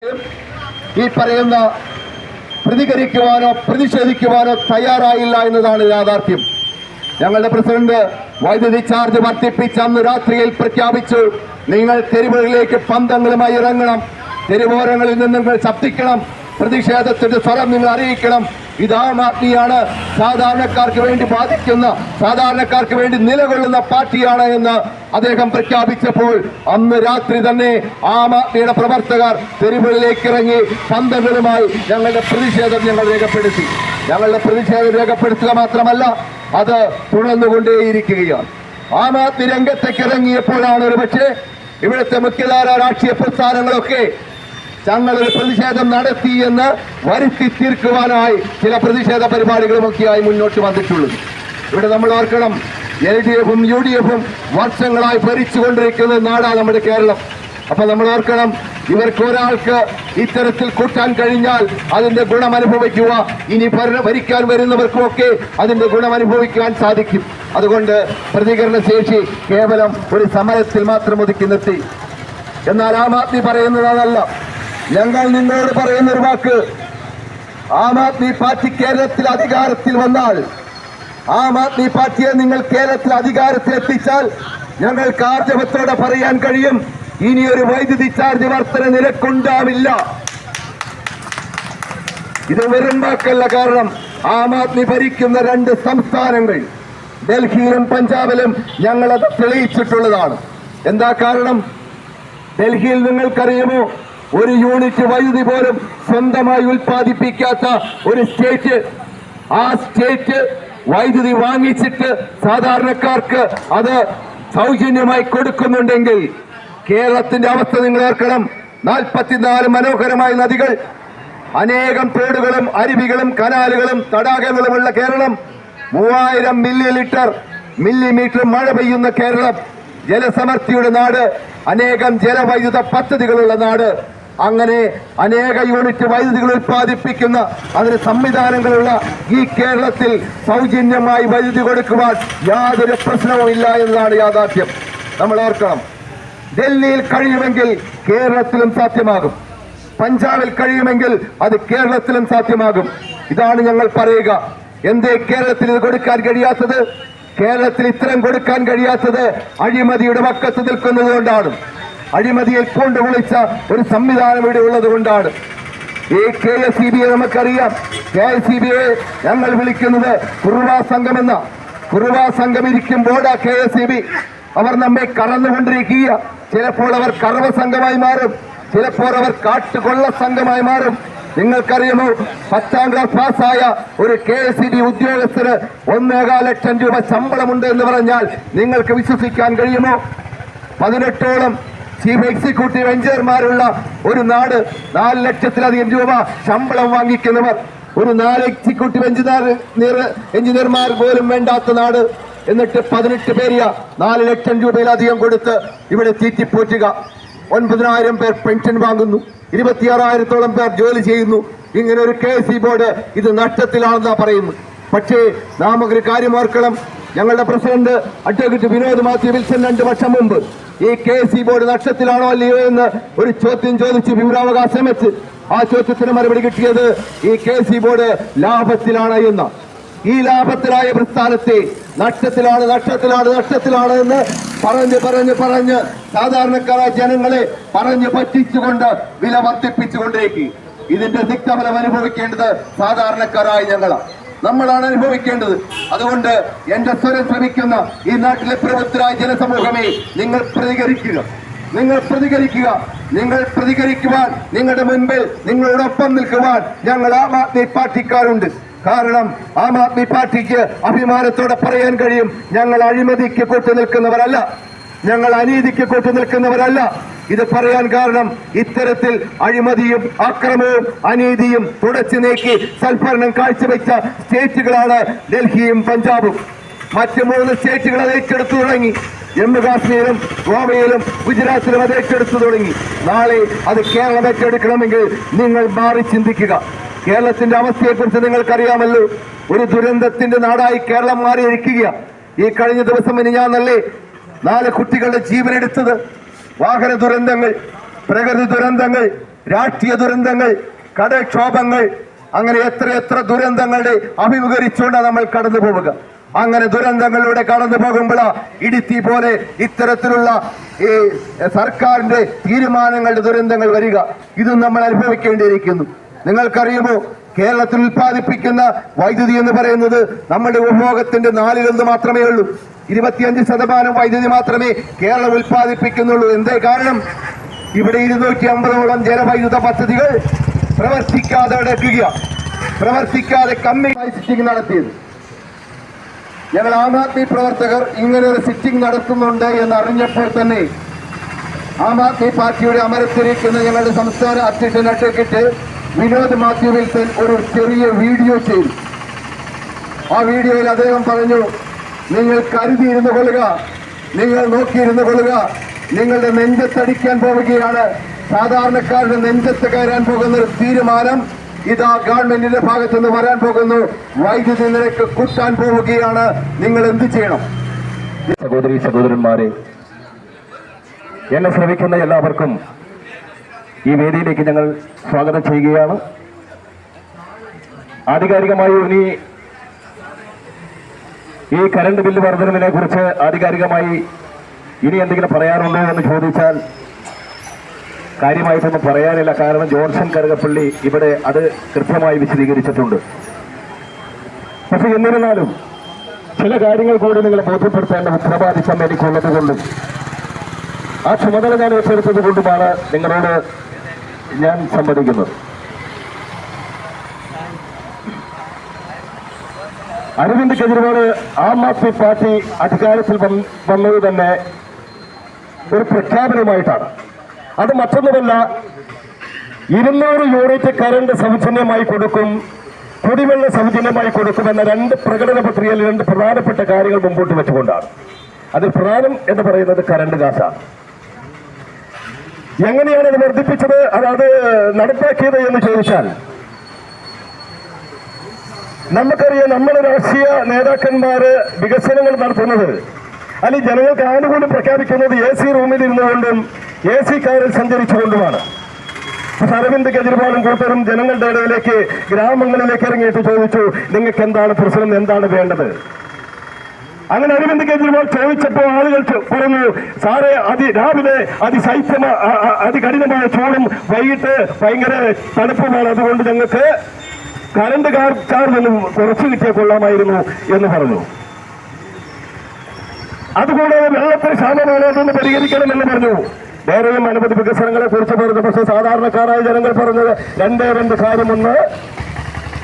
ഈ പറയുന്ന പ്രതികരിക്കുവാനോ പ്രതിഷേധിക്കുവാനോ തയ്യാറായില്ല എന്നതാണ് യാഥാർത്ഥ്യം. ഞങ്ങളുടെ പ്രസിഡന്റ് വൈദ്യുതി ചാർജ് വർദ്ധിപ്പിച്ച് അന്ന് രാത്രിയിൽ പ്രഖ്യാപിച്ചു, നിങ്ങൾ തെരുവുകളിലേക്ക് പന്തങ്ങളുമായി ഇറങ്ങണം, തെരുവോരങ്ങളിൽ നിന്ന് നിങ്ങൾ ശബ്ദിക്കണം, പ്രതിഷേധത്തിന്റെ സ്വരം നിങ്ങൾ അറിയിക്കണം. ഇത് ആം ആദ്മിയാണ്, സാധാരണക്കാർക്ക് വേണ്ടി ബാധിക്കുന്ന, സാധാരണക്കാർക്ക് വേണ്ടി നിലകൊള്ളുന്ന പാർട്ടിയാണ് എന്ന് അദ്ദേഹം പ്രഖ്യാപിച്ചപ്പോൾ അന്ന് രാത്രി തന്നെ ആം ആദ്മിയുടെ പ്രവർത്തകർ തെരുവുകളിലേക്ക് ഇറങ്ങി പന്തങ്ങളുമായി ഞങ്ങളുടെ പ്രതിഷേധം ഞങ്ങൾ രേഖപ്പെടുത്തി. ഞങ്ങളുടെ പ്രതിഷേധം രേഖപ്പെടുത്തുക മാത്രമല്ല, അത് തുടർന്നുകൊണ്ടേയിരിക്കുകയാണ്. ആം ആദ്മി രംഗത്തേക്ക് ഇറങ്ങിയപ്പോഴാണ് ഒരുപക്ഷെ ഇവിടുത്തെ മുഖ്യധാര രാഷ്ട്രീയ പ്രസ്ഥാനങ്ങളൊക്കെ തങ്ങളൊരു പ്രതിഷേധം നടത്തി എന്ന് വരുത്തി തീർക്കുവാനായി ചില പ്രതിഷേധ പരിപാടികളുമൊക്കെയായി മുന്നോട്ട് വന്നിട്ടുള്ളത്. ഇവിടെ നമ്മൾ ഓർക്കണം, LDF-ഉം UDF-ഉം വർഷങ്ങളായി ഭരിച്ചുകൊണ്ടിരിക്കുന്ന നാടാണ് നമ്മുടെ കേരളം. അപ്പൊ നമ്മൾ ഓർക്കണം, ഇവർക്ക് ഒരാൾക്ക് ഇത്തരത്തിൽ കൂട്ടാൻ കഴിഞ്ഞാൽ അതിന്റെ ഗുണം അനുഭവിക്കുക, ഇനി ഭരിക്കാൻ വരുന്നവർക്കുമൊക്കെ അതിന്റെ ഗുണം അനുഭവിക്കാൻ സാധിക്കും. അതുകൊണ്ട് പ്രതികരണ ശേഷി കേവലം ഒരു സമരത്തിൽ മാത്രം ഒതുക്കി നിർത്തി. എന്നാൽ ആം ആദ്മി പറയുന്നത് അതല്ല. ഞങ്ങൾ നിങ്ങളോട് പറയുന്നൊരു വാക്ക്, ആം ആദ്മി പാർട്ടി കേരളത്തിൽ അധികാരത്തിൽ വന്നാൽ, ആം ആദ്മി പാർട്ടിയെ നിങ്ങൾ കേരളത്തിൽ അധികാരത്തിലെത്തിച്ചാൽ ഞങ്ങൾക്ക് ആർജവത്തോടെ പറയാൻ കഴിയും, ഇനിയൊരു വൈദ്യുതി ചാർജ് വർധന നിരക്കുണ്ടാവില്ല. ഇത് വെറും വാക്കല്ല. കാരണം ആം ആദ്മി ഭരിക്കുന്ന 2 സംസ്ഥാനങ്ങൾ ഡൽഹിയിലും പഞ്ചാബിലും ഞങ്ങളത് തെളിയിച്ചിട്ടുള്ളതാണ്. എന്താ കാരണം? ഡൽഹിയിൽ നിങ്ങൾക്കറിയുമോ, ഒരു യൂണിറ്റ് വൈദ്യുതി പോലും സ്വന്തമായി ഉൽപ്പാദിപ്പിക്കാത്ത ഒരു സ്റ്റേറ്റ്, ആ സ്റ്റേറ്റ് വൈദ്യുതി വാങ്ങിച്ചിട്ട് സാധാരണക്കാർക്ക് അത് സൗജന്യമായി കൊടുക്കുന്നുണ്ടെങ്കിൽ കേരളത്തിന്റെ അവസ്ഥ നിങ്ങൾ ഓർക്കണം. 44 മനോഹരമായ നദികൾ, അനേകം തോടുകളും അരുവികളും കനാലുകളും തടാകങ്ങളുമുള്ള കേരളം, 3000 മില്ലിമീറ്റർ മഴ പെയ്യുന്ന കേരളം, ജലസമൃദ്ധിയുടെ നാട്, അനേകം ജലവൈദ്യുത പദ്ധതികളുള്ള നാട്, അങ്ങനെ അനേക യൂണിറ്റ് വൈദ്യുതികൾ ഉൽപ്പാദിപ്പിക്കുന്ന അതിന് സംവിധാനങ്ങളുള്ള ഈ കേരളത്തിൽ സൗജന്യമായി വൈദ്യുതി കൊടുക്കുവാൻ യാതൊരു പ്രശ്നവുമില്ല എന്നതാണ് യാഥാർത്ഥ്യം. നമ്മൾ ഓർക്കണം, ഡൽഹിയിൽ കഴിയുമെങ്കിൽ കേരളത്തിലും സാധ്യമാകും, പഞ്ചാബിൽ കഴിയുമെങ്കിൽ അത് കേരളത്തിലും സാധ്യമാകും. ഇതാണ് ഞങ്ങൾ പറയുക. എന്തേ കേരളത്തിൽ ഇത് കൊടുക്കാൻ കഴിയാത്തത്? കേരളത്തിൽ ഇത്തരം കൊടുക്കാൻ കഴിയാത്തത് അഴിമതിയുടെ പക്കത്ത് നിൽക്കുന്നത് കൊണ്ടാണ്. അഴിമതിയിൽ കൊണ്ടുവിളിച്ച ഒരു സംവിധാനം ഇവിടെ ഉള്ളത് കൊണ്ടാണ്. ഈ KSEBയെ നമുക്കറിയാം. KSEBയെ ഞങ്ങൾ വിളിക്കുന്നത് കുറുവാ സംഘമെന്ന. കുറുവാ സംഘം ഇരിക്കുമ്പോൾ KSEB അവർ നമ്മെ കറന്നുകൊണ്ടിരിക്കുക. ചിലപ്പോൾ അവർ കറവ സംഘമായി മാറും, ചിലപ്പോൾ അവർ കാട്ടുകൊള്ള സംഘമായി മാറും. നിങ്ങൾക്കറിയുമോ, 10ാം ക്ലാസ് പാസ്സായ ഒരു KSEB ഉദ്യോഗസ്ഥന് 1.25 ലക്ഷം രൂപ ശമ്പളമുണ്ട് എന്ന് പറഞ്ഞാൽ നിങ്ങൾക്ക് വിശ്വസിക്കാൻ കഴിയുമോ? 18ഓളം ചീഫ് എക്സിക്യൂട്ടീവ് എഞ്ചിനീയർമാരുള്ള ഒരു നാട്, 4 ലക്ഷത്തിലധികം രൂപ ശമ്പളം വാങ്ങിക്കുന്നവർ, ഒരു 4 എക്സിക്യൂട്ടീവ് എഞ്ചിനീയർമാർ പോലും വേണ്ടാത്ത നാട്. എന്നിട്ട് 18 പേര് 4 ലക്ഷം രൂപയിലധികം കൊടുത്ത് ഇവിടെ തീറ്റിപ്പോറ്റുക. 9,000 പേർ പെൻഷൻ വാങ്ങുന്നു, 26,000-ഓളം പേർ ജോലി ചെയ്യുന്നു. ഇങ്ങനെ ഒരു KSEB ബോർഡ് ഇത് നഷ്ടത്തിലാണെന്നാ പറയുന്നു. പക്ഷേ നാം ഒരു കാര്യം ഓർക്കണം, ഞങ്ങളുടെ president advocate Vinod Mathew Wilson 2 വർഷം മുമ്പ് ഈ KSEB ബോർഡ് നഷ്ടത്തിലാണോ അല്ലയോ എന്ന് ഒരു ചോദ്യം ചോദിച്ച് വിവരാവകാശം വെച്ച് ആ ചോദ്യത്തിന് മറുപടി കിട്ടിയത് ഈ KSEB ബോർഡ് ലാഭത്തിലാണ് എന്ന്. ഈ ലാഭത്തിലായ പ്രസ്ഥാനത്തെ നഷ്ടത്തിലാണ് എന്ന് പറഞ്ഞ് സാധാരണക്കാരായ ജനങ്ങളെ പറഞ്ഞു പറ്റിച്ചുകൊണ്ട് വില വർദ്ധിപ്പിച്ചുകൊണ്ടേക്ക്. ഇതിന്റെ തിക്തഫലം അനുഭവിക്കേണ്ടത് സാധാരണക്കാരായ നമ്മളാണ് അനുഭവിക്കേണ്ടത്. അതുകൊണ്ട് എന്റെ സ്വരം ശ്രമിക്കുന്ന ഈ നാട്ടിലെ പ്രബുദ്ധരായ ജനസമൂഹമേ, നിങ്ങൾ പ്രതികരിക്കുവാൻ നിങ്ങളുടെ മുൻപിൽ നിങ്ങളോടൊപ്പം നിൽക്കുവാൻ ഞങ്ങൾ ആം ആദ്മി പാർട്ടിക്കാരുണ്ട്. കാരണം ആം ആദ്മി പാർട്ടിക്ക് അഭിമാനത്തോടെ പറയാൻ കഴിയും, ഞങ്ങൾ അഴിമതിക്ക് കൂട്ടുനിൽക്കുന്നവരല്ല, ഞങ്ങൾ അനീതിക്ക് കൂട്ടുനിൽക്കുന്നവരല്ല. ഇത് പറയാൻ കാരണം ഇത്തരത്തിൽ അഴിമതിയും അക്രമവും അനീതിയും തുടച്ചു നീക്കി സൽഭരണം കാഴ്ചവെച്ച സ്റ്റേറ്റുകളാണ് ഡൽഹിയും പഞ്ചാബും. മറ്റ് 3 സ്റ്റേറ്റുകൾ അത് ഏറ്റെടുത്തു തുടങ്ങി. ജമ്മു കാശ്മീരും ഗോവയിലും ഗുജറാത്തിലും അത് ഏറ്റെടുത്തു തുടങ്ങി. നാളെ അത് കേരളം ഏറ്റെടുക്കണമെങ്കിൽ നിങ്ങൾ മാറി ചിന്തിക്കുക. കേരളത്തിന്റെ അവസ്ഥയെക്കുറിച്ച് നിങ്ങൾക്കറിയാമല്ലോ. ഒരു ദുരന്തത്തിന്റെ നാടായി കേരളം മാറിയിരിക്കുക. ഈ കഴിഞ്ഞ ദിവസം മിനിഞ്ഞാന്നല്ലേ 4 കുട്ടികളുടെ ജീവനെടുത്തത്. വാഹന ദുരന്തങ്ങൾ, പ്രകൃതി ദുരന്തങ്ങൾ, രാഷ്ട്രീയ ദുരന്തങ്ങൾ, കടക്ഷോഭങ്ങൾ, അങ്ങനെ എത്ര ദുരന്തങ്ങളുടെ അഭിമുഖീകരിച്ചുകൊണ്ട് നമ്മൾ കടന്നു പോവുക. അങ്ങനെ ദുരന്തങ്ങളിലൂടെ കടന്നു പോകുമ്പോൾ ഇടുത്തി പോലെ ഇത്തരത്തിലുള്ള ഈ സർക്കാരിന്റെ തീരുമാനങ്ങളുടെ ദുരന്തങ്ങൾ വരിക, ഇതും നമ്മൾ അനുഭവിക്കേണ്ടിയിരിക്കുന്നു. നിങ്ങൾക്കറിയുമോ, കേരളത്തിൽ ഉൽപ്പാദിപ്പിക്കുന്ന വൈദ്യുതി എന്ന് പറയുന്നത് നമ്മുടെ ഉപഭോഗത്തിന്റെ 4% മാത്രമേ ഉള്ളൂ. 25% വൈദ്യുതി മാത്രമേ കേരളം ഉൽപ്പാദിപ്പിക്കുന്നുള്ളൂ. എന്തേ കാരണം? ഇവിടെ 250ഓളം ജലവൈദ്യുത പദ്ധതികൾ പ്രവർത്തിക്കാതെ കിടക്കുക, പ്രവർത്തിക്കാതെ കമ്മിറ്റി സിറ്റിംഗ് നടത്തിയത്. ഞങ്ങൾ ആം ആദ്മി പ്രവർത്തകർ ഇങ്ങനെ ഒരു സിറ്റിംഗ് നടത്തുന്നുണ്ട് എന്ന് അറിഞ്ഞപ്പോൾ തന്നെ ആം ആദ്മി പാർട്ടിയുടെ അമരത്തിരിക്കുന്ന ഞങ്ങളുടെ സംസ്ഥാന അധ്യക്ഷൻ അഡ്വക്കേറ്റ് വിനോദ് മാത്യു വിൽസൺ ഒരു ചെറിയ വീഡിയോ ചെയ്തു. ആ വീഡിയോയിൽ അദ്ദേഹം പറഞ്ഞു, നിങ്ങൾ കരുതിയിരുന്നു കൊള്ളുക, നിങ്ങൾ നോക്കിയിരുന്നു കൊള്ളുക, നിങ്ങളുടെ നെഞ്ചത്തടിക്കാൻ പോവുകയാണ്, സാധാരണക്കാരുടെ നെഞ്ചത്ത് കയറാൻ പോകുന്ന ഒരു തീരുമാനം ഇതാ ഗവൺമെന്റിന്റെ ഭാഗത്തുനിന്ന് വരാൻ പോകുന്നു, വൈദ്യുതി നിരക്ക് കൂട്ടാൻ പോവുകയാണ്, നിങ്ങൾ എന്ത് ചെയ്യണം? സഹോദരി സഹോദരന്മാരെ, എന്നെ ശ്രമിക്കുന്ന എല്ലാവർക്കും ഈ വേദിയിലേക്ക് ഞങ്ങൾ സ്വാഗതം ചെയ്യുകയാണ്. ആധികാരികമായി ഇനി ഈ കറണ്ട് ബില്ല് വർധനവിനെ കുറിച്ച് ആധികാരികമായി ഇനി എന്തെങ്കിലും പറയാനുണ്ടോ എന്ന് ചോദിച്ചാൽ കാര്യമായിട്ടൊന്നും പറയാനില്ല. കാരണം ജോൺസൺ കറുകപ്പള്ളി ഇവിടെ അത് കൃത്യമായി വിശദീകരിച്ചിട്ടുണ്ട്. പക്ഷെ എന്നിരുന്നാലും ചില കാര്യങ്ങൾ കൂടി നിങ്ങളെ ബോധ്യപ്പെടുത്തേണ്ട ഉത്തരവാദിത്തം എനിക്കുള്ളത് കൊണ്ടും ആ ചുമതല ഞാൻ ഏറ്റെടുത്തത് കൊണ്ടുമാണ് നിങ്ങളോട് ഞാൻ സംവദിക്കുന്നത്. അരവിന്ദ് കെജ്രിവാൾ ആം ആദ്മി പാർട്ടി അധികാരത്തിൽ വന്നത് തന്നെ ഒരു പ്രഖ്യാപനമായിട്ടാണ്. അത് മറ്റൊന്നുമല്ല, 200 യൂണിറ്റ് കറണ്ട് സൗജന്യമായി കൊടുക്കും, കുടിവെള്ള സൗജന്യമായി കൊടുക്കുമെന്ന 2 പ്രകടന പത്രികയിൽ 2 പ്രധാനപ്പെട്ട കാര്യങ്ങൾ മുമ്പോട്ട് വെച്ചുകൊണ്ടാണ്. അതിൽ പ്രധാനം എന്ന് പറയുന്നത് കറണ്ട് കാശാണ്. എങ്ങനെയാണ് അത് വർദ്ധിപ്പിച്ചത്, അത് നടപ്പാക്കിയത് എന്ന് ചോദിച്ചാൽ നമുക്കറിയാം, നമ്മുടെ രാഷ്ട്രീയ നേതാക്കന്മാര് വികസനങ്ങൾ നടത്തുന്നത് അല്ലെങ്കിൽ ജനങ്ങൾക്ക് ആനുകൂല്യം പ്രഖ്യാപിക്കുന്നത് AC റൂമിൽ ഇരുന്നുകൊണ്ടും AC കാറിൽ സഞ്ചരിച്ചുകൊണ്ടുമാണ്. അരവിന്ദ് കെജ്രിവാളും കൂട്ടരും ജനങ്ങളുടെ ഇടയിലേക്ക്, ഗ്രാമങ്ങളിലേക്ക് ഇറങ്ങിയിട്ട് ചോദിച്ചു, നിങ്ങൾക്ക് എന്താണ് പ്രശ്നം, എന്താണ് വേണ്ടത്? അങ്ങനെ അരവിന്ദ് കെജ്രിവാൾ ചോദിച്ചപ്പോൾ ആളുകൾ പറഞ്ഞു, സാറേ രാവിലെ അതികഠിനമായ ചൂടും വൈകിട്ട് ഭയങ്കര തണുപ്പുമാണ്, അതുകൊണ്ട് ഞങ്ങൾക്ക് കറണ്ട് ചാർജ് ഒന്ന് കുറച്ചു കിട്ടിയാൽ കൊള്ളാമായിരുന്നു എന്ന് പറഞ്ഞു. അതുകൂടാതെ വെള്ളത്തിന് ക്ഷാമമാണ്, അതൊന്ന് പരിഹരിക്കണമെന്ന് പറഞ്ഞു. വേറെയും അനവധി വികസനങ്ങളെ കുറിച്ച് പറഞ്ഞു. പക്ഷേ സാധാരണക്കാരായ ജനങ്ങൾ പറഞ്ഞത് 2 കാര്യം, ഒന്ന്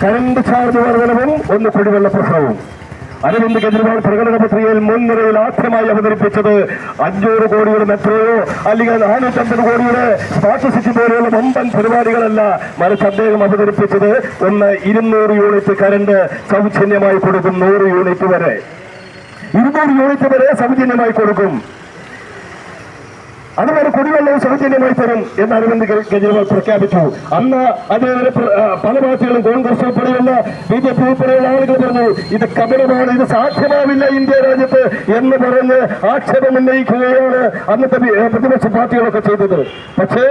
കറണ്ട് ചാർജ് വർധനവും, ഒന്ന് കുടിവെള്ള പ്രശ്നവും. അരവിന്ദ് കെജ്രിവാൾ പ്രകടന പത്രികയിൽ മുൻനിരയിൽ ആദ്യമായി അവതരിപ്പിച്ചത് 500 കോടിയുടെ മെട്രോയോ അല്ലെങ്കിൽ 450 കോടിയുടെ സ്മാർട്ട് സിറ്റി പോലെയുള്ള വമ്പൻ പരിപാടികളല്ല, മറിച്ച് അദ്ദേഹം അവതരിപ്പിച്ചത് ഒന്ന് 200 യൂണിറ്റ് കറണ്ട് സൗജന്യമായി കൊടുക്കും, 100 യൂണിറ്റ് വരെ 200 യൂണിറ്റ് വരെ സൗജന്യമായി കൊടുക്കും, അതുപോലെ കുടിവെള്ളവും സൗജന്യമായി തരും എന്ന് അരവിന്ദ് കെജ്രിവാൾ പ്രഖ്യാപിച്ചു. അന്ന് അതേപോലെ പല പാർട്ടികളും, കോൺഗ്രസ് ഉൾപ്പെടെയുള്ള BJP ഉൾപ്പെടെയുള്ള ആളുകൾ പറഞ്ഞു, ഇത് കപടമാണ്, ഇത് സാധ്യമാവില്ല ഇന്ത്യ രാജ്യത്ത് എന്ന് പറഞ്ഞ് ആക്ഷേപം ഉന്നയിക്കുകയാണ് അന്നത്തെ പ്രതിപക്ഷ പാർട്ടികളൊക്കെ ചെയ്തത്. പക്ഷേ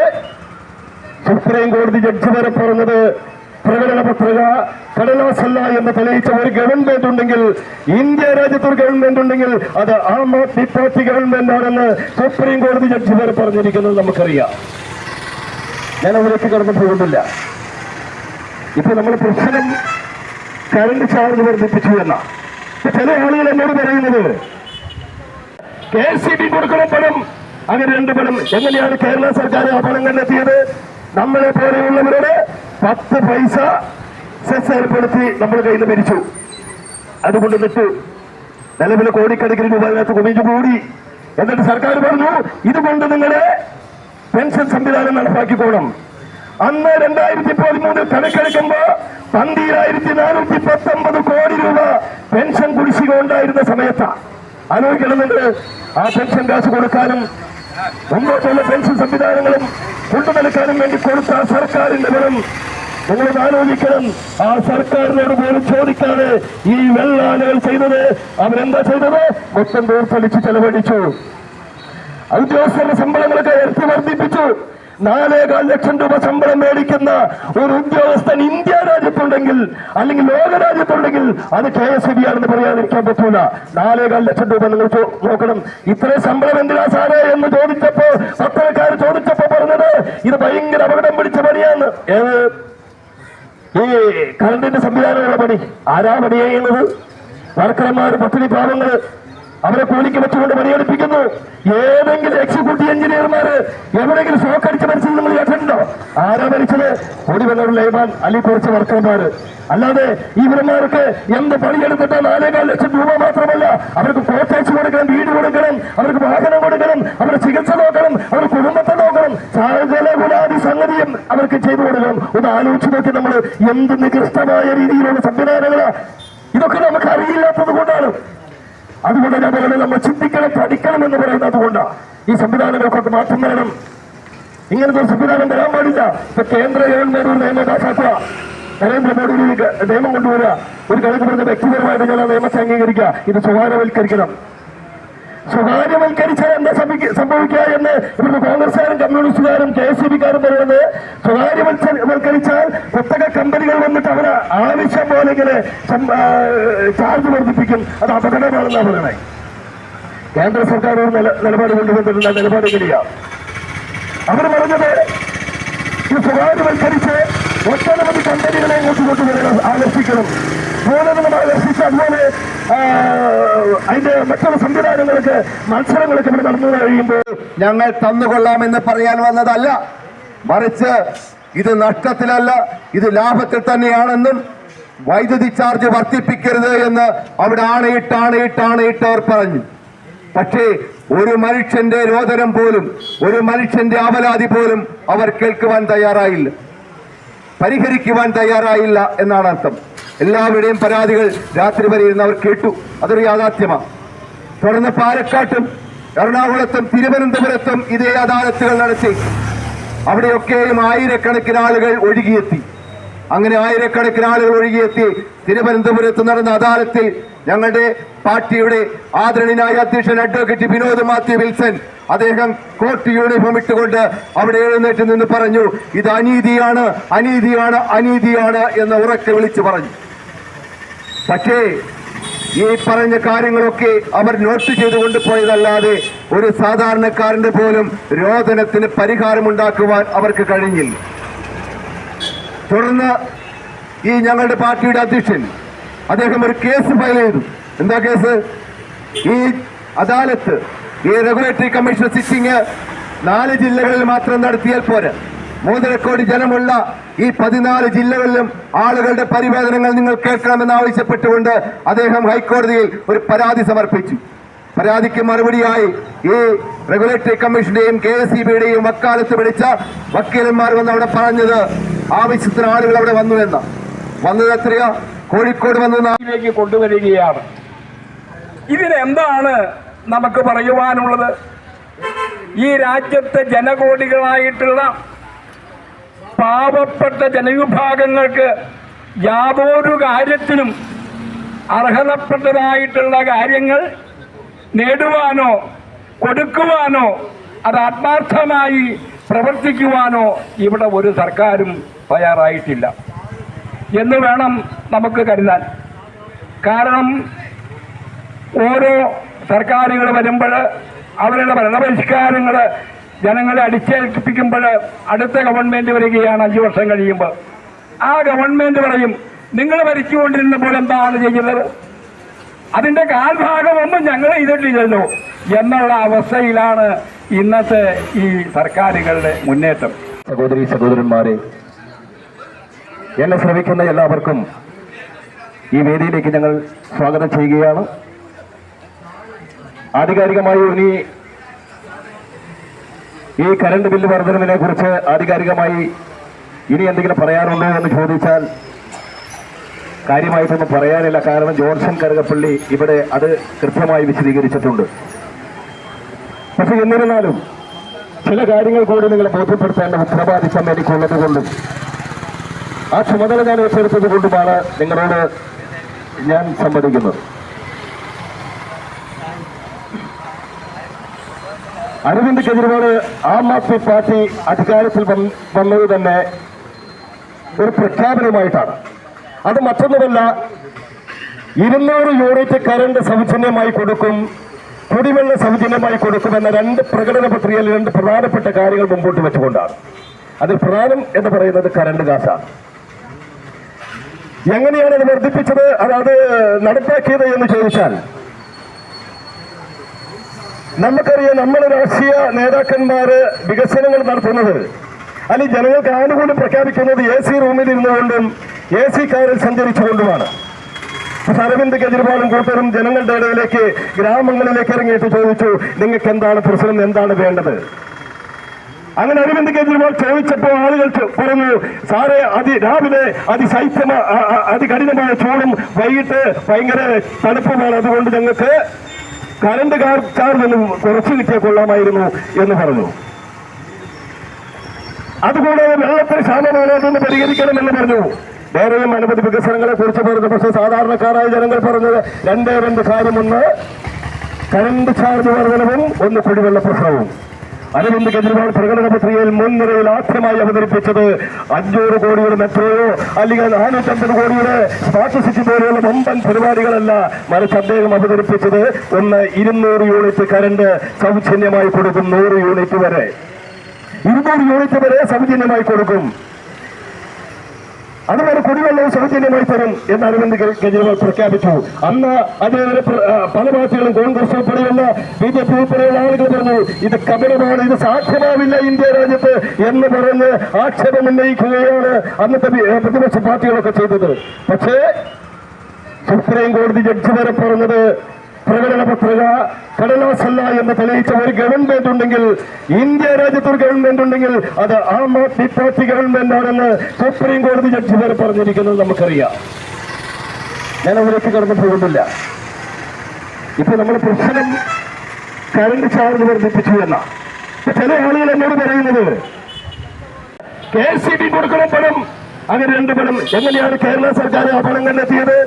സുപ്രീം കോടതി ജഡ്ജി വരെ പറഞ്ഞത് പ്രകടന പത്രിക കടലാസല്ല എന്ന് തെളിയിച്ച ഒരു ഗവൺമെന്റ് ഉണ്ടെങ്കിൽ, ഇന്ത്യ രാജ്യത്തൊരു ഗവൺമെന്റ് ഉണ്ടെങ്കിൽ അത് ആം ആദ്മി പാർട്ടി ഗവൺമെന്റ് ആണെന്ന് സുപ്രീം കോടതി ജഡ്ജി വരെ പറഞ്ഞിരിക്കുന്നത് നമുക്കറിയാം. ഞാൻ അതിലേക്ക് കടന്നു പോകുന്നില്ല. ഇപ്പൊ നമ്മൾ പ്രശ്നം കറണ്ട് ചാർജ് വർദ്ധിപ്പിച്ചു എന്ന ചില ആളുകൾ എന്നോട് പറയുന്നത് KSEB കൊടുക്കണം പണം, അങ്ങനെ 2 പണം. എങ്ങനെയാണ് കേരള സർക്കാർ ആ പണം കണ്ടെത്തിയത്? നമ്മളെ പോലെയുള്ളവരുടെ 10 പൈസ സെസ് ഏർപ്പെടുത്തി നമ്മുടെ കയ്യിൽ നിന്ന് ഭരിച്ചു. അതുകൊണ്ട് നിട്ടു. നിലവിലെ കോടിക്കണക്കിന് രൂപ അതിനകത്ത് കുമിഞ്ഞു കൂടി. എന്നിട്ട് സർക്കാർ പറഞ്ഞു, ഇതുകൊണ്ട് നിങ്ങളുടെ പെൻഷൻ സംവിധാനം നടപ്പാക്കിക്കോണം. അന്ന് 2013 കണക്കെടുക്കുമ്പോ 12,419 കോടി രൂപ പെൻഷൻ കുടിശ്ശിക ഉണ്ടായിരുന്ന സമയത്താ. ആലോചിക്കണമെങ്കിൽ ആ പെൻഷൻ കാശ് കൊടുക്കാനും മുമ്പോട്ടുള്ള പെൻഷൻ സംവിധാനങ്ങളും കൊണ്ടുനടക്കാനും വേണ്ടി കൊടുത്ത സർക്കാരിന്റെ പണം നിങ്ങളത് ആലോചിക്കണം. ആ സർക്കാരിനോട് പോലും ചോദിക്കാതെ ഈ വെള്ളാനകൾ ചെയ്തത്, അവരെന്താ ചെയ്തത്? മൊത്തം ദൂർത്തടിച്ച് ചെലവഴിച്ചു. ഉദ്യോഗസ്ഥരുടെ ശമ്പളങ്ങളൊക്കെ ഇരട്ടി വർദ്ധിപ്പിച്ചു. 4.25 ലക്ഷം രൂപ ശമ്പളം മേടിക്കുന്ന ഒരു ഉദ്യോഗസ്ഥൻ ഇന്ത്യ രാജ്യത്തുണ്ടെങ്കിൽ അല്ലെങ്കിൽ ലോക രാജ്യത്തുണ്ടെങ്കിൽ അത് KSEB ആണെന്ന് പറയാതിരിക്കാൻ പറ്റൂല. 4.25 ലക്ഷം രൂപ നിങ്ങൾ നോക്കണം. ഇത്രയും ശമ്പളം എന്തിനാ സാറേ എന്ന് ചോദിച്ചപ്പോ പത്രക്കാർ ചോദിച്ചപ്പോ പറഞ്ഞത് ഇത് ഭയങ്കര അപകടം പിടിച്ച പണിയാണ്. ഈ കറണ്ടിന്റെ സംവിധാനമുള്ള പണി ആരാ പണി ചെയ്യുന്നത്? വർക്കർമാർ, പട്ടിണി പാവങ്ങൾ, അവരെ കൂലിക്ക് വെച്ചുകൊണ്ട് പണിയെടുപ്പിക്കുന്നു. ഏതെങ്കിലും എക്സിക്യൂട്ടീവ് എഞ്ചിനീയർമാര് എവിടെയെങ്കിലും ഷോക്ക് അടിച്ച് മരിച്ചത് നിങ്ങൾ കേട്ടിട്ടുണ്ടോ? ആരാ മരിച്ചത്? ഓടിവന്നൂർ ലൈമാൻ അല്ലെ കുറച്ച് വർക്കർമാര്. അല്ലാതെ ഇവന്മാർക്ക് എന്ത് പണിയെടുത്തിട്ട് 4.25 ലക്ഷം രൂപ മാത്രമല്ല, അവർക്ക് കോട്ടേഴ്സ് കൊടുക്കണം, വീട് കൊടുക്കണം, അവർക്ക് വാഹനം കൊടുക്കണം, അവരുടെ ചികിത്സ നോക്കണം, അവരുടെ കുടുംബത്തെ നോക്കണം, സകലകുലാദി സംഗതിയും അവർക്ക് ചെയ്തു കൊടുക്കണം. ഒന്ന് ആലോചിച്ച് നോക്കി നമ്മൾ എന്ത് നികൃഷ്ടമായ രീതിയിലുള്ള സംവിധാനങ്ങളാ. ഇതൊക്കെ നമുക്ക് അറിയില്ലാത്തത് കൊണ്ടാണ്. അതുകൊണ്ട് ഞാൻ പറയുന്നത് നമ്മൾ ചിന്തിക്കണം, പഠിക്കണം എന്ന് പറയുന്നത് കൊണ്ടാണ്. ഈ സംവിധാനങ്ങൾക്കൊക്കെ മാറ്റം വരണം. ഇങ്ങനത്തെ ഒരു സംവിധാനം വരാൻ പാടില്ല. ഇപ്പൊ കേന്ദ്ര ഗവൺമെന്റ് ഒരു നിയമം പാസാക്കുക, നരേന്ദ്രമോദി നിയമം കൊണ്ടുവരിക, ഒരു കണക്ക് പറഞ്ഞ വ്യക്തിപരമായിട്ട് ഞാൻ ആ നിയമത്തെ അംഗീകരിക്കുക. ഇത് സ്വകാര്യവൽക്കരിക്കണം. സ്വകാര്യവൽക്കരിച്ചാൽ എന്താ സംഭവിക്കുക എന്ന് ഇവിടുത്തെ കോൺഗ്രസുകാരും കമ്മ്യൂണിസ്റ്റുകാരും KSEBക്കാരും പറയുന്നത്, സ്വകാര്യവൽക്കരിച്ചാൽ കുത്തക കമ്പനികൾ വന്നിട്ട് അവരെ ആവശ്യം പോലെ ഇങ്ങനെ ചാർജ് വർദ്ധിപ്പിക്കും. അത് അപകടമാണെന്നാണ് പറയണേ. കേന്ദ്ര സർക്കാർ ഒരു നിലപാട് കൊണ്ടുവന്നിട്ടുള്ള നിലപാട് എങ്ങനെയാ അവർ പറഞ്ഞത്? ഇത് സ്വകാര്യവൽക്കരിച്ച് ഒട്ടനവധി കമ്പനികളെ ഇങ്ങോട്ട് കൊണ്ടുവരണം, ആകർഷിക്കണം. മൂലധനം ആകർഷിച്ച് അതുപോലെ അതിന്റെ മറ്റുള്ള സംവിധാനങ്ങൾക്ക് മത്സരങ്ങളൊക്കെ ഇവിടെ നടന്നു കഴിയുമ്പോൾ ഞങ്ങൾ തന്നുകൊള്ളാമെന്ന് പറയാൻ വന്നതല്ല, മറിച്ച് ഇത് നഷ്ടത്തിലല്ല, ഇത് ലാഭത്തിൽ തന്നെയാണെന്നും വൈദ്യുതി ചാർജ് വർദ്ധിപ്പിക്കരുത് എന്ന് അവിടെ ആണയിട്ടവർ പറഞ്ഞു. പക്ഷേ ഒരു മനുഷ്യന്റെ രോദനം പോലും, ഒരു മനുഷ്യന്റെ ആവലാതി പോലും അവർ കേൾക്കുവാൻ തയ്യാറായില്ല, പരിഹരിക്കുവാൻ തയ്യാറായില്ല എന്നാണ് അർത്ഥം. എല്ലാവരുടെയും പരാതികൾ രാത്രി വരെ ഇരുന്ന് അവർ കേട്ടു. അതൊരു യാഥാർത്ഥ്യമാണ്. തുടർന്ന് പാലക്കാട്ടും എറണാകുളത്തും തിരുവനന്തപുരത്തും ഇതേ അദാലത്തുകൾ നടത്തി. അവിടെയൊക്കെയും ആയിരക്കണക്കിന് ആളുകൾ ഒഴുകിയെത്തി. അങ്ങനെ ആയിരക്കണക്കിന് ആളുകൾ ഒഴുകിയെത്തി തിരുവനന്തപുരത്ത് നടന്ന അദാലത്തിൽ ഞങ്ങളുടെ പാർട്ടിയുടെ ആദരണീയനായ അധ്യക്ഷൻ അഡ്വക്കേറ്റ് വിനോദ് മാത്യു വിൽസൺ, അദ്ദേഹം കോർട്ട് യൂണിഫോം ഇട്ടുകൊണ്ട് അവിടെ എഴുന്നേറ്റ് നിന്ന് പറഞ്ഞു, ഇത് അനീതിയാണ്, അനീതിയാണ്, അനീതിയാണ് എന്ന് ഉറക്കെ വിളിച്ചു പറഞ്ഞു. പക്ഷേ ഈ പറഞ്ഞ കാര്യങ്ങളൊക്കെ അവർ നോട്ട് ചെയ്തുകൊണ്ട് പോയതല്ലാതെ ഒരു സാധാരണക്കാരന്റെ പോലും രോദനത്തിന് പരിഹാരമുണ്ടാക്കുവാൻ അവർക്ക് കഴിഞ്ഞില്ല. തുടർന്ന് ഈ ഞങ്ങളുടെ പാർട്ടിയുടെ അധ്യക്ഷൻ അദ്ദേഹം ഒരു കേസ് ഫയൽ ചെയ്തു. എന്താ കേസ്? ഈ അദാലത്ത്, ഈ റെഗുലേറ്ററി കമ്മീഷൻ സിറ്റിംഗ് 4 ജില്ലകളിൽ മാത്രം നടത്തിയാൽ പോരാ, 3.5 കോടി ജനമുള്ള ഈ 14 ജില്ലകളിലും ആളുകളുടെ പരിവേദനങ്ങൾ നിങ്ങൾ കേൾക്കണമെന്ന് ആവശ്യപ്പെട്ടുകൊണ്ട് അദ്ദേഹം ഹൈക്കോടതിയിൽ ഒരു പരാതി സമർപ്പിച്ചു. പരാതിക്ക് മറുപടിയായി ഈ റെഗുലേറ്ററി കമ്മീഷന്റെയും KSEBയുടെയും വക്കാലത്ത് പിടിച്ച വക്കീലന്മാർ വന്ന് അവിടെ പറഞ്ഞത് ആവശ്യത്തിന് ആളുകൾ അവിടെ വന്നു എന്ന. വന്നത് എത്രയാ? കോഴിക്കോട് വന്ന് കൊണ്ടുവരികയാണ്. ഇതിനെന്താണ് നമുക്ക് പറയുവാനുള്ളത്? ഈ രാജ്യത്തെ ജനകോടികളായിട്ടുള്ള പാവപ്പെട്ട ജനവിഭാഗങ്ങൾക്ക് യാതൊരു കാര്യത്തിനും അർഹതപ്പെട്ടതായിട്ടുള്ള കാര്യങ്ങൾ നേടുവാനോ കൊടുക്കുവാനോ അത് ആത്മാർത്ഥമായി പ്രവർത്തിക്കുവാനോ ഇവിടെ ഒരു സർക്കാരും തയ്യാറായിട്ടില്ല എന്ന് വേണം നമുക്ക് കരുതാൻ. കാരണം ഓരോ സർക്കാരുകൾ വരുമ്പോൾ അവരുടെ ഭരണപരിഷ്കാരങ്ങൾ ജനങ്ങളെ അടിച്ചേൽപ്പിക്കുമ്പോൾ അടുത്ത ഗവൺമെന്റ് വരികയാണ് 5 വർഷം കഴിയുമ്പോൾ. ആ ഗവൺമെന്റ് പറയും, നിങ്ങൾ ഭരിച്ചുകൊണ്ടിരുന്നപ്പോൾ എന്താണ് ചെയ്യുന്നത്? അതിന്റെ കാൽഭാഗമൊന്നും ഞങ്ങൾ ചെയ്തിട്ടില്ലല്ലോ എന്നുള്ള അവസ്ഥയിലാണ് ഇന്നത്തെ ഈ സർക്കാരുകളുടെ മുന്നേറ്റം. സഹോദരി സഹോദരന്മാരെ, എന്നെ ശ്രമിക്കുന്ന എല്ലാവർക്കും ഈ വേദിയിലേക്ക് ഞങ്ങൾ സ്വാഗതം ചെയ്യുകയാണ്. ആധികാരികമായി ഇനി ഈ കറണ്ട് ബില്ല് വർധനവിനെ കുറിച്ച് ആധികാരികമായി ഇനി എന്തെങ്കിലും പറയാനുണ്ടോ എന്ന് ചോദിച്ചാൽ കാര്യമായിട്ടൊന്നും പറയാനില്ല. കാരണം ജോൺസൺ കറുകപ്പള്ളി ഇവിടെ അത് കൃത്യമായി വിശദീകരിച്ചിട്ടുണ്ട്. പക്ഷെ എന്നിരുന്നാലും ചില കാര്യങ്ങൾ കൂടി നിങ്ങളെ ബോധ്യപ്പെടുത്തേണ്ട ഉത്തരവാദിത്തം എനിക്കുള്ളത് കൊണ്ടും ആ ചുമതല ഞാൻ ഏറ്റെടുത്തത് കൊണ്ടുമാണ് നിങ്ങളോട് ഞാൻ സംവദിക്കുന്നത്. അരവിന്ദ് കെജ്രിവാൾ ആം ആദ്മി പാർട്ടി അധികാരത്തിൽ വന്നത് തന്നെ ഒരു പ്രഖ്യാപനമായിട്ടാണ്. അത് മറ്റൊന്നുമല്ല, 200 യൂണിറ്റ് കറണ്ട് സൗജന്യമായി കൊടുക്കും, കുടിവെള്ള സൗജന്യമായി കൊടുക്കുമെന്ന 2 പ്രകടന പത്രികയിൽ 2 പ്രധാനപ്പെട്ട കാര്യങ്ങൾ മുമ്പോട്ട് വെച്ചുകൊണ്ടാണ്. അതിൽ പ്രധാനം എന്ന് പറയുന്നത് കറണ്ട് കാശാണ്. എങ്ങനെയാണ് അത് വർദ്ധിപ്പിച്ചത്, അത് നടപ്പാക്കിയത് എന്ന് ചോദിച്ചാൽ, നമുക്കറിയാം, നമ്മുടെ രാഷ്ട്രീയ നേതാക്കന്മാര് വികസനങ്ങൾ നടത്തുന്നത് അല്ലെങ്കിൽ ജനങ്ങൾക്ക് ആനുകൂല്യം പ്രഖ്യാപിക്കുന്നത് AC റൂമിൽ ഇരുന്നുകൊണ്ടും AC കാറിൽ സഞ്ചരിച്ചുകൊണ്ടുമാണ്. അരവിന്ദ് കെജ്രിവാളും കൂട്ടരും ജനങ്ങളുടെ ഇടയിലേക്ക്, ഗ്രാമങ്ങളിലേക്ക് ഇറങ്ങിയിട്ട് ചോദിച്ചു, നിങ്ങൾക്ക് എന്താണ് പ്രശ്നം, എന്താണ് വേണ്ടത്? അങ്ങനെ അരവിന്ദ് കെജ്രിവാൾ ചോദിച്ചപ്പോൾ ആളുകൾ പറഞ്ഞു, സാറേ, രാവിലെ അതികഠിനമായ ചൂടും വൈകിട്ട് ഭയങ്കര തണുപ്പുമാണ്, അതുകൊണ്ട് ഞങ്ങൾക്ക് കറണ്ട് ചാർജ് ഒന്ന് കുറച്ച് കിട്ടിയാൽ കൊള്ളാമായിരുന്നു എന്ന് പറഞ്ഞു. അതുകൂടാതെ വെള്ളത്തിന് ക്ഷാമമാണ്, അതൊന്ന് പരിഹരിക്കണമെന്ന് പറഞ്ഞു. വേറെയും അനവധി വികസനങ്ങളെ കുറിച്ച് പറഞ്ഞു. പക്ഷേ സാധാരണക്കാരായ ജനങ്ങൾ പറഞ്ഞത് 2 കാര്യം: ഒന്ന് കറണ്ട് ചാർജ് വർധനവും, ഒന്ന് കുടിവെള്ള പ്രശ്നവും. അരവിന്ദ് കെജ്രിവാൾ പ്രകടന പത്രികയിൽ മുൻനിരയിൽ ആദ്യമായി അവതരിപ്പിച്ചത് 500 കോടിയുടെ മെട്രോയോ അല്ലെങ്കിൽ 450 കോടിയുടെ സ്മാർട്ട് സിറ്റി പോലെയുള്ള വമ്പൻ പരിപാടികളല്ല. മറിച്ച് അദ്ദേഹം അവതരിപ്പിച്ചത് 200 യൂണിറ്റ് കറണ്ട് സൗജന്യമായി കൊടുക്കും. 100 യൂണിറ്റ് വരെ, 200 യൂണിറ്റ് വരെ സൗജന്യമായി കൊടുക്കും. അതുപോലെ കുടിവെള്ളവും സൗജന്യമായി തരും എന്ന് അരവിന്ദ് കെജ്രിവാൾ പ്രഖ്യാപിച്ചു. അന്ന് അദ്ദേഹത്തിന് പല പാർട്ടികളും, കോൺഗ്രസ് ഉൾപ്പെടെയുള്ള BJP ഉൾപ്പെടെയുള്ള ആളുകൾ പറഞ്ഞു, ഇത് കപടമാണ്, ഇത് സാധ്യമാവില്ല ഇന്ത്യ രാജ്യത്ത് എന്ന് പറഞ്ഞ് ആക്ഷേപം ഉന്നയിക്കുകയാണ് അന്നത്തെ പ്രതിപക്ഷ പാർട്ടികളൊക്കെ ചെയ്തത്. പക്ഷേ സുപ്രീം കോടതി ജഡ്ജി വരെ പറഞ്ഞത് പ്രകടന പത്രിക കടലാസല്ല എന്ന് തെളിയിച്ച ഒരു ഗവൺമെന്റ് ഉണ്ടെങ്കിൽ, ഇന്ത്യ രാജ്യത്ത് ഒരു ഗവൺമെന്റ് ഉണ്ടെങ്കിൽ അത് ആം ആദ്മി പാർട്ടി ഗവൺമെന്റ് ആണെന്ന് സുപ്രീം കോടതി ജഡ്ജി വരെ പറഞ്ഞിരിക്കുന്നത് നമുക്കറിയാം. ഞാൻ അതിലേക്ക് കടന്നു പോകുന്നില്ല. ഇപ്പൊ നമ്മൾ പ്രശ്നം കറണ്ട് ചാർജ് വർദ്ധിപ്പിച്ചു എന്ന ചില ആളുകൾ എന്നോട് പറയുന്നത് KSEB കൊടുക്കണം പണം, അങ്ങനെ 2 പണം. എങ്ങനെയാണ് കേരള സർക്കാർ ആ പണം കണ്ടെത്തിയത്?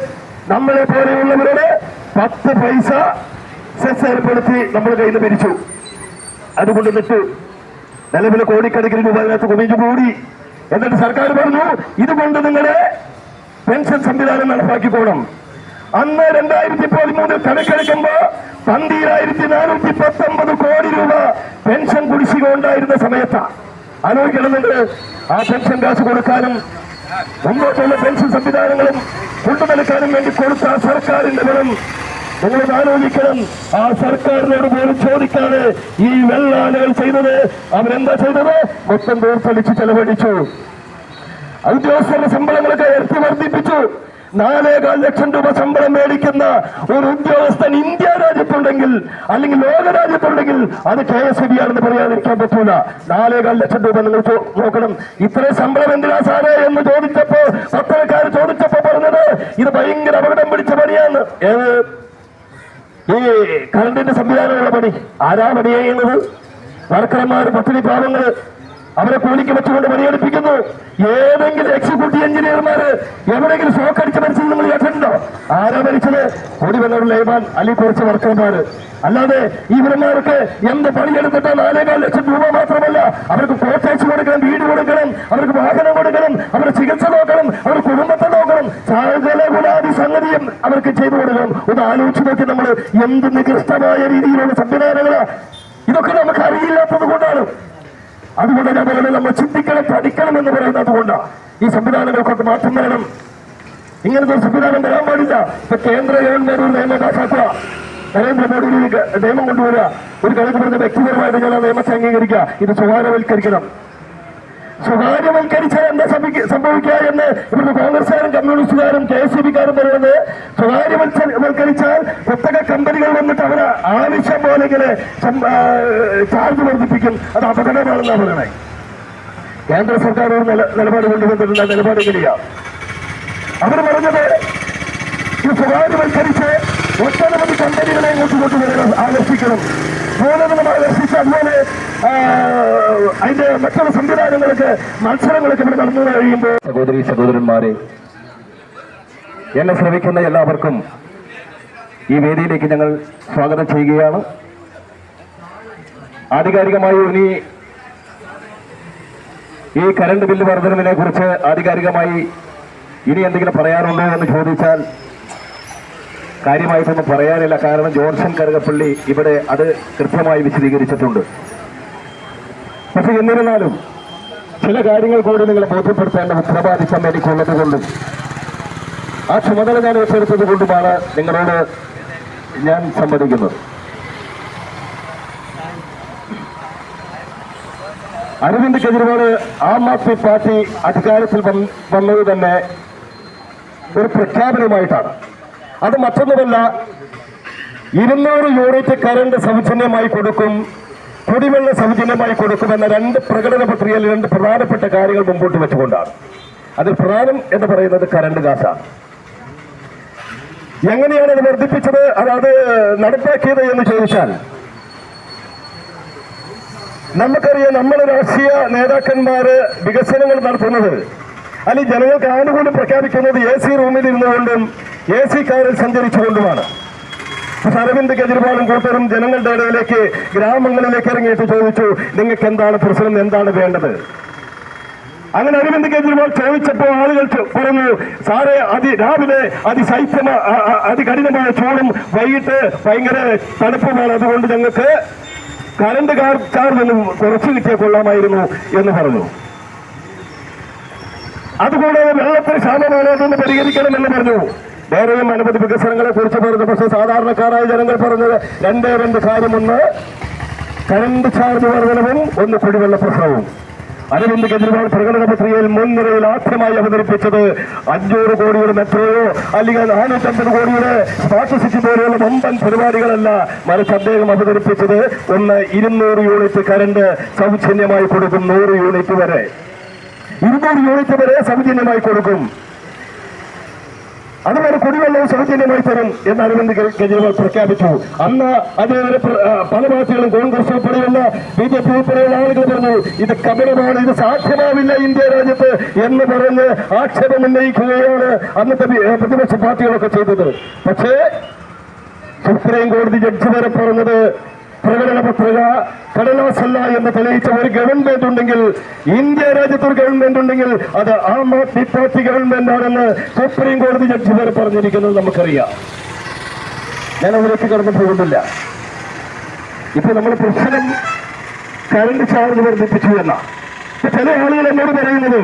നമ്മളെ പോലെയുള്ളവരുടെ 10 പൈസ സെസ് ഏർപ്പെടുത്തി നമ്മുടെ കയ്യിൽ നിന്ന് പിരിച്ചു. അതുകൊണ്ട് നിട്ടു. നിലവിലെ കോടിക്കണക്കിന് രൂപ അതിനകത്ത് കുമിഞ്ഞു കൂടി. എന്നിട്ട് സർക്കാർ പറഞ്ഞു, ഇതുകൊണ്ട് നിങ്ങളുടെ പെൻഷൻ സംവിധാനം നടപ്പാക്കിക്കോണം. അന്ന് 2013 കണക്കെടുക്കുമ്പോ 12,419 കോടി രൂപ പെൻഷൻ കുടിശ്ശിക ഉണ്ടായിരുന്ന സമയത്താ. ആലോചിക്കണം നിങ്ങൾ, ആ പെൻഷൻ കാശ് കൊടുക്കാനും മുമ്പോട്ടുള്ള പെൻഷൻ സംവിധാനങ്ങളും കൊണ്ടുനടക്കാനും വേണ്ടി കൊടുത്ത സർക്കാരിന്റെ പണം നിങ്ങളത് ആലോചിക്കണം. ആ സർക്കാരിനോട് പോലും ചോദിക്കാതെ ഈ വെള്ളാനകൾ ചെയ്തത്, അവരെന്താ ചെയ്തത്? മൊത്തം ദൂർത്തടിച്ച് ചെലവഴിച്ചു. ഉദ്യോഗസ്ഥരുടെ ശമ്പളങ്ങളൊക്കെ ഇരട്ടി വർദ്ധിപ്പിച്ചു. 4,4 ലക്ഷം രൂപ ശമ്പളം മേടിക്കുന്ന ഒരു ഉദ്യോഗസ്ഥൻ ഇന്ത്യ രാജ്യത്തുണ്ടെങ്കിൽ അല്ലെങ്കിൽ ലോക രാജ്യത്തുണ്ടെങ്കിൽ അത് KSEB ആണെന്ന് പറയാതിരിക്കാൻ പറ്റൂല. 4,4 ലക്ഷം രൂപ നിങ്ങൾ നോക്കണം. ഇത്രയും ശമ്പളം എന്തിനാ സാറേ എന്ന് ചോദിച്ചപ്പോ, പത്രക്കാർ ചോദിച്ചപ്പോ പറഞ്ഞത് ഇത് ഭയങ്കര അപകടം പിടിച്ച പണിയാണ്. ഈ കറണ്ടിന്റെ സംവിധാനമുള്ള പണി ആരാ പണി ചെയ്യുന്നത്? വർക്കർമാർ, പട്ടിണി പാവങ്ങൾ, അവരെ കൂലിക്ക് വെച്ചുകൊണ്ട് പണിയെടുപ്പിക്കുന്നു. ഏതെങ്കിലും എക്സിക്യൂട്ടീവ് എഞ്ചിനീയർമാര് എവിടെയെങ്കിലും ഷോക്ക് അടിച്ച് മരിച്ചത് നിങ്ങൾ കേട്ടിട്ടുണ്ടോ? ആരാ മരിച്ചത്? കൂടിവെള്ള ലേബാൻ അല്ലെങ്കിൽ കുറച്ച് വർക്കർമാര്. അല്ലാതെ ഇവരന്മാർക്ക് എന്ത് പണിയെടുത്തിട്ട് 4,4 ലക്ഷം രൂപ മാത്രമല്ല, അവർക്ക് കോട്ടേഴ്സ് കൊടുക്കണം, വീട് കൊടുക്കണം, അവർക്ക് വാഹനം കൊടുക്കണം, അവരുടെ ചികിത്സ നോക്കണം, അവരുടെ കുടുംബത്തെ നോക്കണം, ഗുലാദി സംഗതിയും അവർക്ക് ചെയ്തു കൊടുക്കണം. ഒന്ന് ആലോചിച്ച് നോക്കി നമ്മൾ, എന്ത് നികൃഷ്ടമായ രീതിയിലുള്ള സംവിധാനങ്ങളാ. ഇതൊക്കെ നമുക്ക് അറിയില്ലാത്തത് കൊണ്ടാണ്. അതുകൊണ്ട് ഞാൻ പറയുന്നത്, നമ്മൾ ചിന്തിക്കണം, പഠിക്കണം എന്ന് പറയുന്നത് അതുകൊണ്ടാണ്. ഈ സംവിധാനങ്ങൾക്കൊക്കെ മാറ്റം വരണം. ഇങ്ങനത്തെ ഒരു സംവിധാനം വരാൻ പാടില്ല. ഇപ്പൊ കേന്ദ്ര ഗവൺമെന്റ് ഒരു നിയമം പാസാക്കുക, നരേന്ദ്രമോദി നിയമം കൊണ്ടുവരിക, ഒരു കണക്ക് പറഞ്ഞ വ്യക്തിപരമായിട്ട് ഞാൻ ആ നിയമത്തെ അംഗീകരിക്കുക. ഇത് സ്വകാര്യവൽക്കരിക്കണം. സ്വകാര്യവൽക്കരിച്ചാൽ എന്താ സംഭവിക്കുക എന്ന് ഇവിടുത്തെ കോൺഗ്രസുകാരും കമ്മ്യൂണിസ്റ്റുകാരും KSEBക്കാരും പറയുന്നത്, സ്വകാര്യവൽക്കരിച്ചാൽ കുത്തക കമ്പനികൾ വന്നിട്ട് അവരെ ആവശ്യം പോലെ ഇങ്ങനെ ചാർജ് വർദ്ധിപ്പിക്കും. അത് അപകടമാണെന്നാണ് പറയണേ. കേന്ദ്ര സർക്കാർ ഒരു നിലപാട് കൊണ്ടുവന്നിട്ടുള്ള നിലപാട് എങ്ങനെയാ അവർ പറഞ്ഞത്? ഇത് സ്വകാര്യവൽക്കരിച്ച് ഒട്ടനവധി കമ്പനികളെ ഇങ്ങോട്ട് കൊണ്ടുവരണം, ആകർഷിക്കണം. മൂലധനം ആകർഷിച്ച് അതുപോലെ അതിന്റെ മറ്റുള്ള സംവിധാനങ്ങൾക്ക്, മത്സരങ്ങളൊക്കെ ഇവിടെ നടന്നു കഴിയുമ്പോൾ, സഹോദരി സഹോദരന്മാരെ, എന്നെ ശ്രമിക്കുന്ന എല്ലാവർക്കും ഈ വേദിയിലേക്ക് ഞങ്ങൾ സ്വാഗതം ചെയ്യുകയാണ്. ആധികാരികമായി ഇനി ഈ കറണ്ട് ബില്ല് വർധനവിനെ കുറിച്ച് ആധികാരികമായി ഇനി എന്തെങ്കിലും പറയാനുണ്ടോ എന്ന് ചോദിച്ചാൽ കാര്യമായിട്ടൊന്നും പറയാനില്ല. കാരണം ജോൺസൺ കറുകപ്പള്ളി ഇവിടെ അത് കൃത്യമായി വിശദീകരിച്ചിട്ടുണ്ട്. പക്ഷെ എന്നിരുന്നാലും ചില കാര്യങ്ങൾ കൂടി നിങ്ങളെ ബോധ്യപ്പെടുത്തേണ്ട ഉത്തരവാദിത്തം എനിക്കുള്ളത് കൊണ്ടും ആ ചുമതല ഞാൻ ഏറ്റെടുത്തത് കൊണ്ടുമാണ് നിങ്ങളോട് ഞാൻ സംവദിക്കുന്നത്. അരവിന്ദ് കെജ്രിവാൾ ആം ആദ്മി പാർട്ടി അധികാരത്തിൽ വന്നത് തന്നെ ഒരു പ്രഖ്യാപനമായിട്ടാണ്. അത് മറ്റൊന്നുമല്ല, 200 യൂണിറ്റ് കറണ്ട് സൗജന്യമായി കൊടുക്കും, കുടിവെള്ളം സൗജന്യമായി കൊടുക്കുമെന്ന 2 പ്രകടന പത്രികയിൽ 2 പ്രധാനപ്പെട്ട കാര്യങ്ങൾ മുമ്പോട്ട് വെച്ചുകൊണ്ടാണ്. അതിൽ പ്രധാനം എന്ന് പറയുന്നത് കറണ്ട് കാശാണ്. എങ്ങനെയാണ് അത് വർദ്ധിപ്പിച്ചത്, അത് നടപ്പാക്കിയത് എന്ന് ചോദിച്ചാൽ നമുക്കറിയാം, നമ്മുടെ രാഷ്ട്രീയ നേതാക്കന്മാര് വികസനങ്ങൾ നടത്തുന്നത് അല്ലെങ്കിൽ ജനങ്ങൾക്ക് ആനുകൂല്യം പ്രഖ്യാപിക്കുന്നത് AC റൂമിൽ ഇരുന്നുകൊണ്ടും AC കാറിൽ സഞ്ചരിച്ചുകൊണ്ടുമാണ്. അരവിന്ദ് കെജ്രിവാളും കൂട്ടരും ജനങ്ങളുടെ ഇടയിലേക്ക് ഗ്രാമങ്ങളിലേക്ക് ഇറങ്ങിയിട്ട് ചോദിച്ചു, നിങ്ങൾക്ക് എന്താണ് പ്രശ്നം, എന്താണ് വേണ്ടത്? അങ്ങനെ അരവിന്ദ് കെജ്രിവാൾ ചോദിച്ചപ്പോൾ ആളുകൾ പറഞ്ഞു, സാറേ രാവിലെ അതികഠിനമായ ചൂടും വൈകിട്ട് ഭയങ്കര തണുപ്പുമാണ്, അതുകൊണ്ട് ഞങ്ങൾക്ക് കറണ്ട് ചാർജ് ഒന്ന് കുറച്ച് കിട്ടിയാൽ കൊള്ളാമായിരുന്നു എന്ന് പറഞ്ഞു. അതുകൂടാതെ വെള്ളത്തിന് ക്ഷാമമാണ്, അതൊന്ന് പരിഹരിക്കണമെന്ന് പറഞ്ഞു. വേറെയും അനവധി വികസനങ്ങളെ കുറിച്ച് പറഞ്ഞു. പക്ഷെ സാധാരണക്കാരായ ജനങ്ങൾ പറഞ്ഞത് 2 കാര്യം: ഒന്ന് കറണ്ട് ചാർജ് വർധനവും, ഒന്ന് കുടിവെള്ള പ്രശ്നവും. അരവിന്ദ് കെജ്രിവാൾ പ്രകടന പത്രികയിൽ മുൻനിരയിൽ ആദ്യമായി അവതരിപ്പിച്ചത് 500 കോടിയുടെ മെട്രോയോ അല്ലെങ്കിൽ 450 കോടിയുടെ സ്മാർട്ട് സിറ്റി പോലെയുള്ള വമ്പൻ പരിപാടികളല്ല, മറിച്ച് അദ്ദേഹം അവതരിപ്പിച്ചത് 200 യൂണിറ്റ് കറണ്ട് സൗജന്യമായി കൊടുക്കും. 100 യൂണിറ്റ് വരെ 200 യൂണിറ്റ് വരെ സൗജന്യമായി കൊടുക്കും. അതുപോലെ കുടിവെള്ളവും സൗജന്യമായി തരും എന്ന് അരവിന്ദ് കെജ്രിവാൾ പ്രഖ്യാപിച്ചു. അന്ന് അതുവരെ പല പാർട്ടികളും കോൺഗ്രസ് ഉൾപ്പെടെയുള്ള BJP ഉൾപ്പെടെയുള്ള ആളുകൾ പറഞ്ഞു, ഇത് കപടമാണ്, ഇത് സാധ്യമാവില്ല ഇന്ത്യ രാജ്യത്ത് എന്ന് പറഞ്ഞ് ആക്ഷേപം ഉന്നയിക്കുകയാണ് അന്നത്തെ പ്രതിപക്ഷ പാർട്ടികളൊക്കെ ചെയ്തത്. പക്ഷേ സുപ്രീം കോടതി ജഡ്ജി വരെ പറഞ്ഞത് പ്രകടന പത്രിക കടലാസല്ല എന്ന് തെളിയിച്ച ഒരു ഗവൺമെന്റ് ഉണ്ടെങ്കിൽ, ഇന്ത്യ രാജ്യത്ത് ഒരു ഗവൺമെന്റ് ഉണ്ടെങ്കിൽ അത് ആം ആദ്മി പാർട്ടി ഗവൺമെന്റ് ആണെന്ന് സുപ്രീം കോടതി ജഡ്ജി വരെ പറഞ്ഞിരിക്കുന്നത് നമുക്കറിയാം. ഞാൻ അതിലേക്ക് കടന്നു പോകുന്നില്ല. ഇപ്പൊ നമ്മുടെ പ്രശ്നം കറണ്ട് ചാർജ് വർദ്ധിപ്പിച്ചു എന്ന ചില ആളുകൾ എന്നോട് പറയുന്നത്